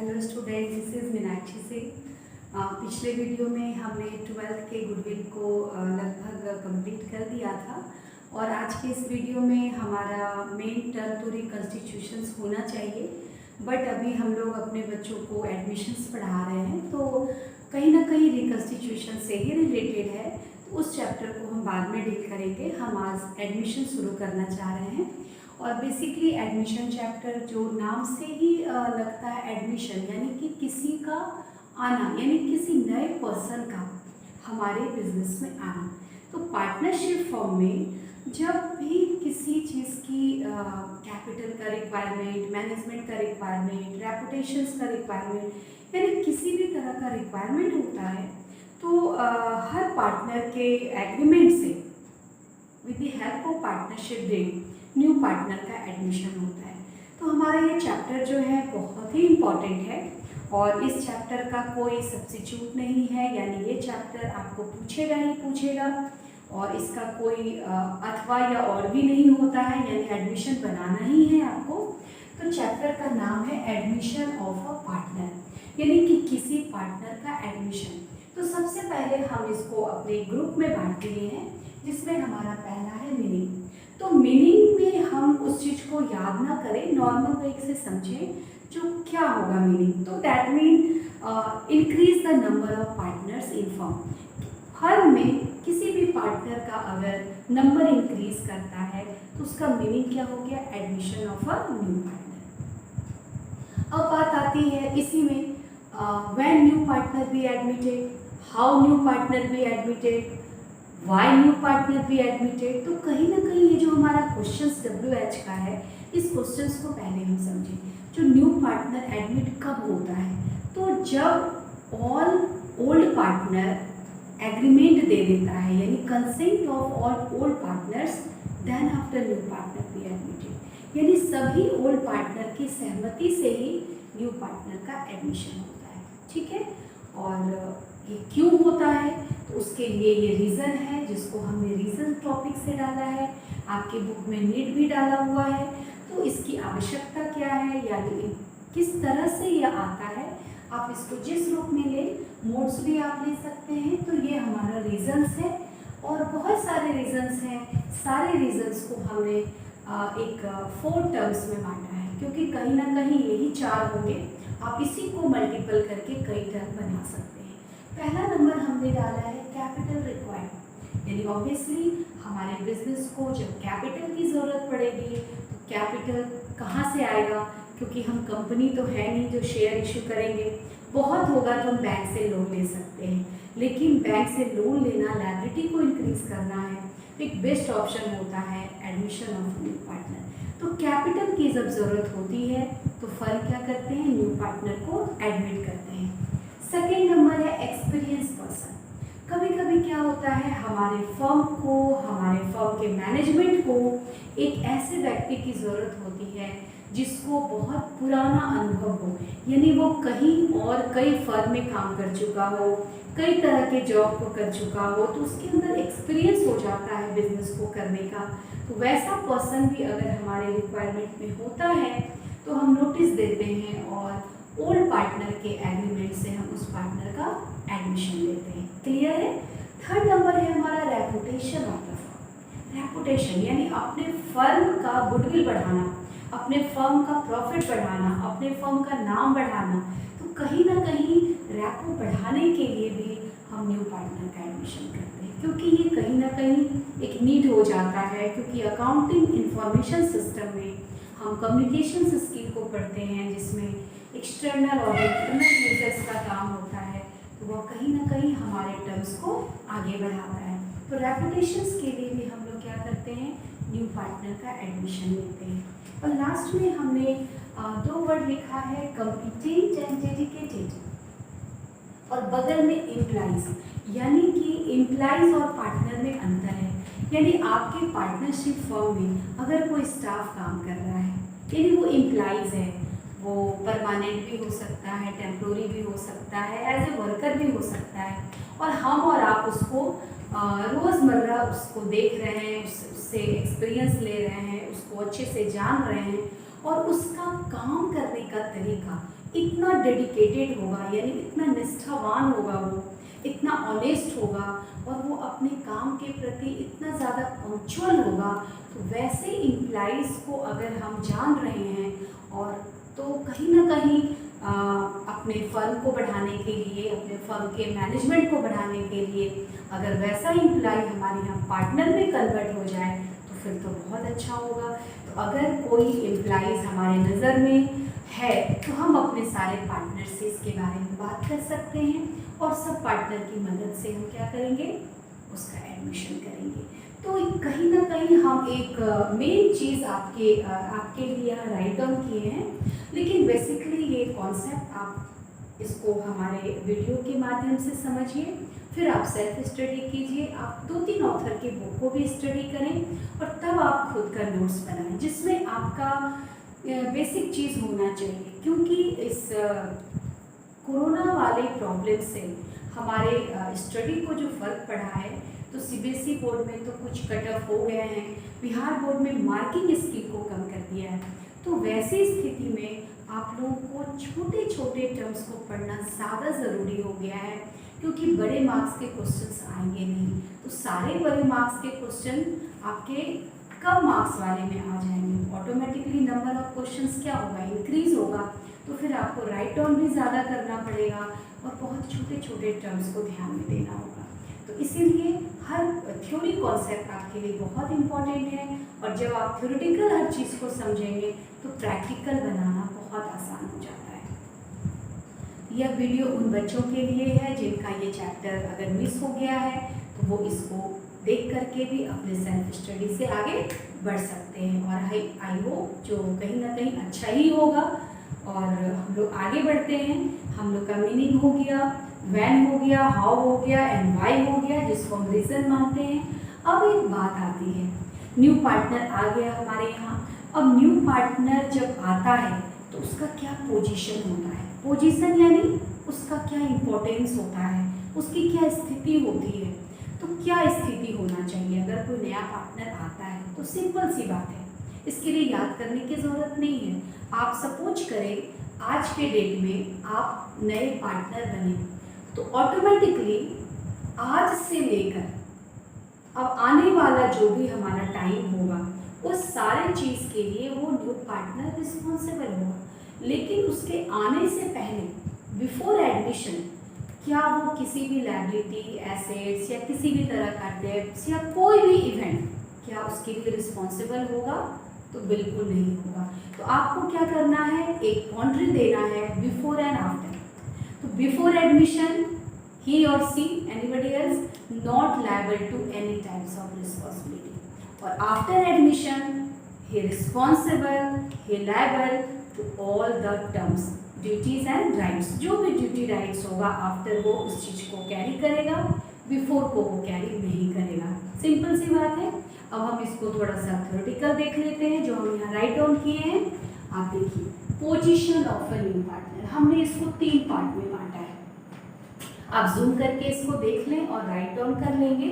Hello student, this is Meenakshi से। पिछले video में हमने 12th के गुडविल को लगभग कंप्लीट कर दिया था और आज के इस वीडियो में हमारा मेन टर्म तो रिकन्स्टिट्यूशंस होना चाहिए। बट अभी हम लोग अपने बच्चों को एडमिशन्स पढ़ा रहे हैं तो कहीं ना कहीं रिकन्स्टिट्यूशन से ही रिलेटेड है, तो उस चैप्टर को हम बाद में डील करेंगे। हम आज एडमिशन शुरू करना चाह रहे हैं और बेसिकली एडमिशन चैप्टर जो नाम से ही लगता है एडमिशन यानी कि किसी का आना, यानी किसी नए पर्सन का हमारे बिजनेस में आना। तो पार्टनरशिप फॉर्म में जब भी किसी चीज़ की कैपिटल का रिक्वायरमेंट, मैनेजमेंट का रिक्वायरमेंट, रेपुटेशंस का रिक्वायरमेंट, यानी किसी भी तरह का रिक्वायरमेंट होता है तो हर पार्टनर के एग्रीमेंट से with the help of partnership deed new partner का एडमिशन होता है। तो हमारा ये चैप्टर जो है बहुत ही इम्पॉर्टेंट है और इस चैप्टर का कोई सब्स्टिट्यूट नहीं है, यानी ये चैप्टर आपको पूछेगा ही पूछेगा और इसका कोई अथवा या और भी नहीं होता है, यानी एडमिशन बनाना ही है आपको। तो चैप्टर का नाम है एडमिशन ऑफ अ पार्टनर, यानी कि किसी पार्टनर का एडमिशन। तो सबसे पहले हम इसको अपने ग्रुप में बांट लिए हैं, जिसमें हमारा पहला है मीनिंग। तो मीनिंग में हम उस चीज़ को याद ना करें, नॉर्मल वे से समझें जो क्या होगा मीनिंग। तो that mean increase the number of partners in firm. Firm में किसी भी पार्टनर का अगर नंबर इंक्रीज करता है तो उसका मीनिंग क्या हो गया, admission of a new partner. अब बात आती है इसी में when new partner be admitted, how new partner be admitted, why new partner be admitted. तो कहीं ना कहीं ये जो हमारा क्वेश्चन WH का है, इस क्वेश्चन को पहले हम समझें। जो न्यू पार्टनर एडमिट कब होता है, तो जब ऑल ओल्ड पार्टनर एग्रीमेंट दे देता है, यानी consent of all old partners, then after new partner be admitted, यानी सभी ओल्ड पार्टनर की सहमति से ही न्यू पार्टनर का एडमिशन होता है। ठीक है, और ये क्यों होता है तो उसके लिए ये रीज़न है जिसको हमने रीज़न टॉपिक से डाला है, आपके बुक में नीड भी डाला हुआ है। तो इसकी आवश्यकता क्या है, यानी किस तरह से यह आता है, आप इसको जिस रूप में ले, मोड्स भी आप ले सकते हैं। तो ये हमारा रीज़न्स है और बहुत सारे रीज़न्स हैं। सारे रीज़न्स को हमने एक 4 टर्म्स में बांटा है, क्योंकि कहीं ना कहीं यही 4 होंगे। आप इसी को मल्टीपल करके कई टर्म बना सकते हैं। पहला नंबर हमने डाला है कैपिटल रिक्वायर्ड, यानी ऑब्वियसली हमारे बिजनेस को जब कैपिटल की ज़रूरत पड़ेगी तो कैपिटल कहाँ से आएगा, क्योंकि हम कंपनी तो है नहीं जो शेयर इशू करेंगे। बहुत होगा तो हम बैंक से लोन ले सकते हैं, लेकिन बैंक से लोन लेना, लायबिलिटी को इंक्रीज करना है, तो एक बेस्ट ऑप्शन होता है एडमिशन ऑफ न्यू पार्टनर। तो कैपिटल की जब ज़रूरत होती है तो फर्म क्या करते हैं, न्यू पार्टनर को एडमिट करते हैं। सेकेंड नंबर है एक्सपीरियंस पर्सन। कभी कभी क्या होता है, हमारे फर्म को, हमारे फर्म के मैनेजमेंट को एक ऐसे व्यक्ति की ज़रूरत होती है जिसको बहुत पुराना अनुभव हो, यानी वो कहीं और कई फर्म में काम कर चुका हो, कई तरह के जॉब को कर चुका हो, तो उसके अंदर एक्सपीरियंस हो जाता है बिजनेस को करने का। तो वैसा पर्सन भी अगर हमारे रिक्वायरमेंट में होता है तो हम नोटिस देते हैं और ओल्ड पार्टनर के एग्रीमेंट से हम उस पार्टनर का एडमिशन लेते हैं। क्लियर है। थर्ड नंबर है हमारा reputation of the firm. Reputation यानी अपने फर्म का गुडविल बढ़ाना, अपने फर्म का प्रॉफिट बढ़ाना, अपने फर्म का नाम बढ़ाना। तो कहीं ना कहीं रेपो बढ़ाने के लिए भी हम न्यू पार्टनर का एडमिशन करते हैं, क्योंकि ये कहीं ना कहीं एक नीड हो जाता है। क्योंकि अकाउंटिंग इंफॉर्मेशन सिस्टम में हम कम्युनिकेशन स्किल को पढ़ते हैं, जिसमें एक्सटर्नल और इंटरनल यूजर्स का काम होता है, तो वह कहीं ना कहीं हमारे टर्म्स को आगे बढ़ाता है। तो रेपुटेशंस के लिए भी हम लोग क्या करते हैं, न्यू पार्टनर का एडमिशन लेते हैं। और लास्ट में हमने 2 वर्ड लिखा है, कॉम्पिटेंट एंड डेडिकेटेड, और बगल में एम्प्लॉइज, यानी कि एम्प्लॉइज और पार्टनर में अंतर है। यानी आपके पार्टनरशिप फर्म में अगर कोई स्टाफ काम कर रहा है, यानी वो एम्प्लॉइज है, वो परमानेंट भी हो सकता है, टेम्प्रोरी भी हो सकता है, एज ए वर्कर भी हो सकता है, और हम और आप उसको रोज़मर्रा उसको देख रहे हैं, उससे एक्सपीरियंस ले रहे हैं, उसको अच्छे से जान रहे हैं, और उसका काम करने का तरीका इतना डेडिकेटेड होगा, यानी इतना निष्ठावान होगा, वो इतना ऑनेस्ट होगा और वो अपने काम के प्रति इतना ज़्यादा पंक्चुअल होगा, तो वैसे इम्प्लाइज को अगर हम जान रहे हैं और तो कहीं ना कहीं अपने फर्म को बढ़ाने के लिए, अपने फर्म के मैनेजमेंट को बढ़ाने के लिए अगर वैसा इम्प्लाई हमारे यहाँ पार्टनर में कन्वर्ट हो जाए तो फिर तो बहुत अच्छा होगा। तो अगर कोई एम्प्लॉइज़ हमारे नज़र में है तो हम अपने सारे पार्टनर से इसके बारे में बात कर सकते हैं और सब पार्टनर की मदद से हम क्या करेंगे, उसका एडमिशन करेंगे। तो कहीं ना कहीं हम एक मेन चीज़ आपके लिए यहाँ राइट डाउन किए हैं, लेकिन बेसिकली ये कॉन्सेप्ट आप इसको हमारे वीडियो के माध्यम से समझिए, फिर आप सेल्फ स्टडी कीजिए, आप 2-3 ऑथर की बुक को भी स्टडी करें और तब आप खुद का नोट्स बनाएं जिसमें आपका बेसिक चीज़ होना चाहिए। क्योंकि इस कोरोना वाले प्रॉब्लम से हमारे स्टडी को जो फ़र्क पड़ा है, तो सीबीएसई बोर्ड में तो कुछ कट ऑफ हो गए हैं, बिहार बोर्ड में मार्किंग स्किल को कम कर दिया है। तो वैसी स्थिति में आप लोगों को छोटे छोटे टर्म्स को पढ़ना ज़्यादा ज़रूरी हो गया है, क्योंकि बड़े मार्क्स के क्वेश्चंस आएंगे नहीं। तो सारे बड़े मार्क्स के क्वेश्चन आपके कम मार्क्स वाले में आ जाएंगे, ऑटोमेटिकली नंबर ऑफ क्वेश्चंस क्या होगा, इंक्रीज होगा। तो फिर आपको राइट डाउन भी ज़्यादा करना पड़ेगा और बहुत छोटे छोटे टर्म्स को ध्यान में देना होगा। तो इसीलिए हर थ्योरी कॉन्सेप्ट आपके लिए बहुत इम्पॉर्टेंट है, और जब आप थ्योरेटिकल हर चीज़ को समझेंगे तो प्रैक्टिकल बनाना बहुत आसान हो जाता है। यह वीडियो उन बच्चों के लिए है जिनका ये चैप्टर अगर मिस हो गया है तो वो इसको देख करके भी अपने सेल्फ स्टडी से आगे बढ़ सकते हैं, और आई होप जो कहीं ना कहीं अच्छा ही होगा। और हम लोग आगे बढ़ते हैं। हम लोग का मीनिंग हो गया, व्हेन हो गया, हाउ हो गया, एंड व्हाई हो गया, जिसको हम रीज़न मानते हैं। अब एक बात आती है, न्यू पार्टनर आ गया हमारे यहाँ। अब न्यू पार्टनर जब आता है तो उसका क्या पोजीशन होता है, पोजीशन यानी उसका क्या इम्पोर्टेंस होता है, उसकी क्या स्थिति होती है। तो क्या स्थिति होना चाहिए अगर कोई नया पार्टनर आता है, तो सिंपल सी बात है, इसके लिए याद करने की ज़रूरत नहीं है। आप सपोज करें आज के डेट में आप नए पार्टनर बने, तो ऑटोमेटिकली आज से लेकर अब आने वाला जो भी हमारा टाइम होगा उस सारे चीज़ के लिए वो न्यू पार्टनर रिस्पॉन्सिबल होगा। लेकिन उसके आने से पहले बिफोर एडमिशन क्या वो किसी भी लायबिलिटी, एसेट्स या किसी भी तरह का डेब्ट्स या कोई भी इवेंट क्या उसके लिए रिस्पॉन्सिबल होगा? तो बिल्कुल नहीं होगा। तो आपको क्या करना है, एक बाउंड्री देना है बिफोर एंड आफ्टर। तो before admission he or she, anybody else, not liable to any types of responsibility. और after admission he responsible, he liable to all the terms, duties and rights. जो भी duty rights होगा after वो उस चीज़ को carry करेगा, before को वो कैरी नहीं करेगा। सिंपल सी बात है। अब हम इसको थोड़ा सा थ्योरेटिकल देख लेते हैं जो हम यहाँ राइट डाउन किए हैं। आप देखिए, position of a new partner, हमने इसको 3 पार्ट में बांटा है। आप जूम करके इसको देख लें और राइट डाउन कर लेंगे।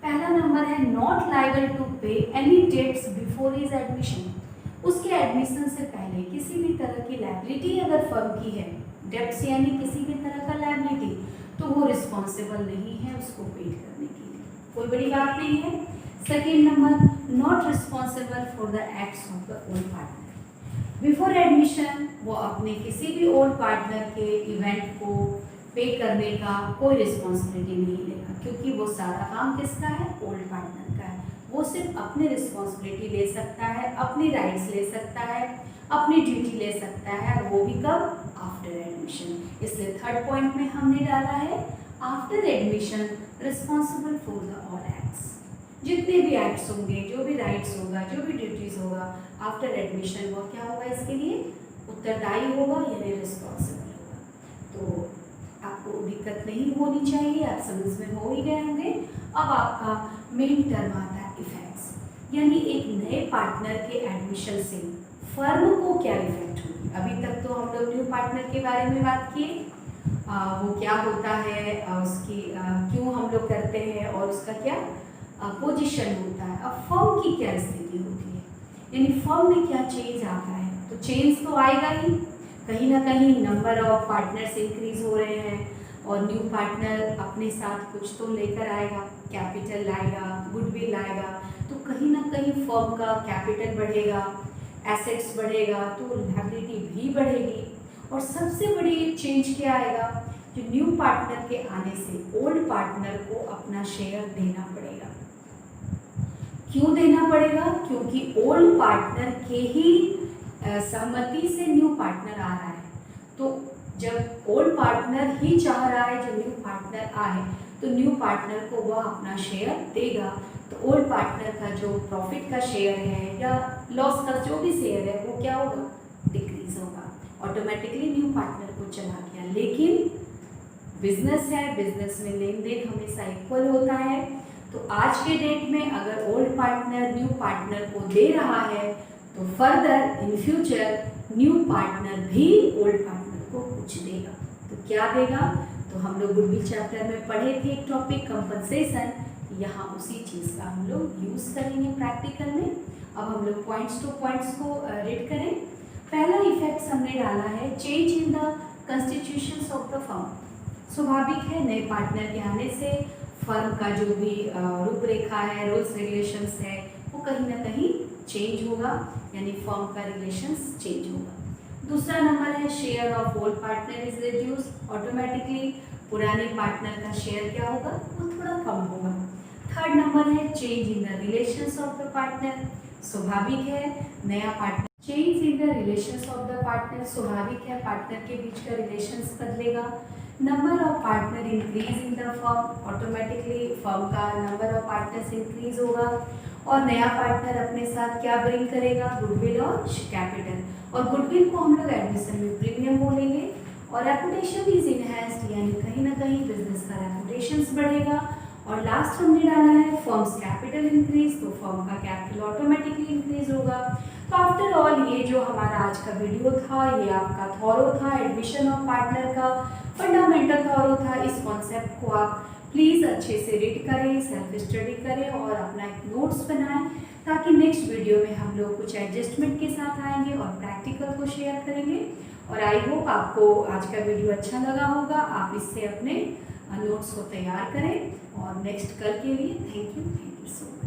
पहला नंबर है not liable to pay any debts before his admission. उसके एडमिशन से पहले किसी भी तरह की लायबिलिटी अगर फर्म की है, डेट्स यानी किसी भी तरह का लायबिलिटी, तो वो रिस्पॉन्सिबल नहीं है उसको पेड करने के लिए, कोई बड़ी बात नहीं है। Second number, not responsible for the acts of the old partner. Before admission वो अपने किसी भी ओल्ड पार्टनर के इवेंट को पे करने का कोई रिस्पॉन्सिबिलिटी नहीं लेगा, क्योंकि वो सारा काम किसका है, ओल्ड पार्टनर का है। वो सिर्फ अपनी रिस्पॉन्सिबिलिटी ले सकता है, अपनी राइट्स ले सकता है, अपनी ड्यूटी ले सकता है, वो भी कब, आफ्टर एडमिशन। इसलिए थर्ड पॉइंट में हमने डाला है after admission responsible for the all acts. जितने भी एक्ट्स होंगे, जो भी राइट्स होगा, जो भी ड्यूटीज होगा, आफ्टर एडमिशन वो क्या होगा, इसके लिए उत्तरदायी होगा, यानी रिस्पॉन्सिबल होगा। तो आपको दिक्कत नहीं होनी चाहिए, आप समझ में हो ही गए होंगे। अब आपका मेन टर्म आता है इफेक्ट्स, यानी एक नए पार्टनर के एडमिशन से फर्म को क्या इफेक्ट होगी। अभी तक तो हम लोग न्यू पार्टनर के बारे में बात किए, वो क्या होता है, उसकी क्यों हम लोग करते हैं और उसका क्या पोजीशन होता है। अब फर्म की क्या स्थिति होती है, यानी फर्म में क्या चेंज आता है। तो चेंज तो आएगा ही, कहीं ना कहीं नंबर ऑफ पार्टनर्स इंक्रीज हो रहे हैं और न्यू पार्टनर अपने साथ कुछ तो लेकर आएगा, कैपिटल लाएगा, गुडविल लाएगा, तो कहीं ना कहीं फर्म का कैपिटल बढ़ेगा, एसेट्स बढ़ेगा, तो लायबिलिटी भी बढ़ेगी। और सबसे बड़ी चेंज क्या आएगा, जो न्यू पार्टनर के आने से ओल्ड पार्टनर को अपना शेयर देना पड़ेगा। क्यों देना पड़ेगा? क्योंकि ओल्ड पार्टनर के ही सहमति से न्यू पार्टनर आ रहा है। तो जब ओल्ड पार्टनर ही चाह रहा है जो न्यू पार्टनर आए, तो न्यू पार्टनर को वह अपना शेयर देगा। तो ओल्ड पार्टनर का जो प्रॉफिट का शेयर है या लॉस का जो भी शेयर है वो क्या होगा, डिक्रीज होगा, ऑटोमेटिकली न्यू पार्टनर को चला गया। लेकिन बिजनेस है, बिजनेस में लेन देन हमेशा इक्वल होता है। तो आज के डेट में अगर ओल्ड पार्टनर न्यू पार्टनर को दे रहा है, तो further in future new partner भी ओल्ड पार्टनर को कुछ देगा। तो क्या देगा? तो हम लोग गुडविल चैप्टर में पढ़े थे एक टॉपिक कंपनसेशन, यहाँ उसी चीज़ का हम लोग यूज़ करेंगे प्रैक्टिकल में। अब हम लोग पॉइंट्स टू पॉइंट्स को रीड करें। पहला इफेक्ट हमने डाला है change in the constitutions of the firm. स्वाभाविक है, नए पार्टनर के आने से फर्म का जो भी रूपरेखा है, रूल्स रेगुलेशंस है, वो कहीं ना कहीं चेंज होगा, यानी फर्म का रिलेशंस चेंज होगा। दूसरा नंबर है share of old partner is reduce, automatically पुराने पार्टनर का शेयर क्या होगा, वो थोड़ा कम होगा। थर्ड नंबर है change in the relations of the partner. स्वाभाविक है, नया partner change in the relations of the partner, स्वाभाविक है पार्टनर के बीच का रिलेशंस बदलेगा। Number of partner increase in the firm, automatically firm का नंबर ऑफ पार्टनर्स इंक्रीज होगा। और नया पार्टनर अपने साथ क्या ब्रिंग करेगा, गुडविल और कैपिटल। और गुडविल को हम लोग एडमिशन में प्रीमियम बोलेंगे। और रेपुटेशन इज इनहेंस्ड, यानी कहीं ना कहीं बिजनेस का रेपुटेशन बढ़ेगा। और लास्ट हमने डाला है फर्म्स कैपिटल इंक्रीज, तो फर्म का कैपिटल ऑटोमेटिकली इंक्रीज होगा। तो आफ्टर ऑल ये जो हमारा आज का वीडियो था, ये आपका थॉरो था, एडमिशन ऑफ पार्टनर का फंडामेंटल थॉरो था। इस कॉन्सेप्ट को आप प्लीज़ अच्छे से रीड करें, सेल्फ स्टडी करें और अपना एक नोट्स बनाएं, ताकि नेक्स्ट वीडियो में हम लोग कुछ एडजस्टमेंट के साथ आएंगे और प्रैक्टिकल को शेयर करेंगे। और आई होप आपको आज का वीडियो अच्छा लगा होगा। आप इससे अपने नोट्स को तैयार करें और नेक्स्ट कल के लिए थैंक यू सो मच।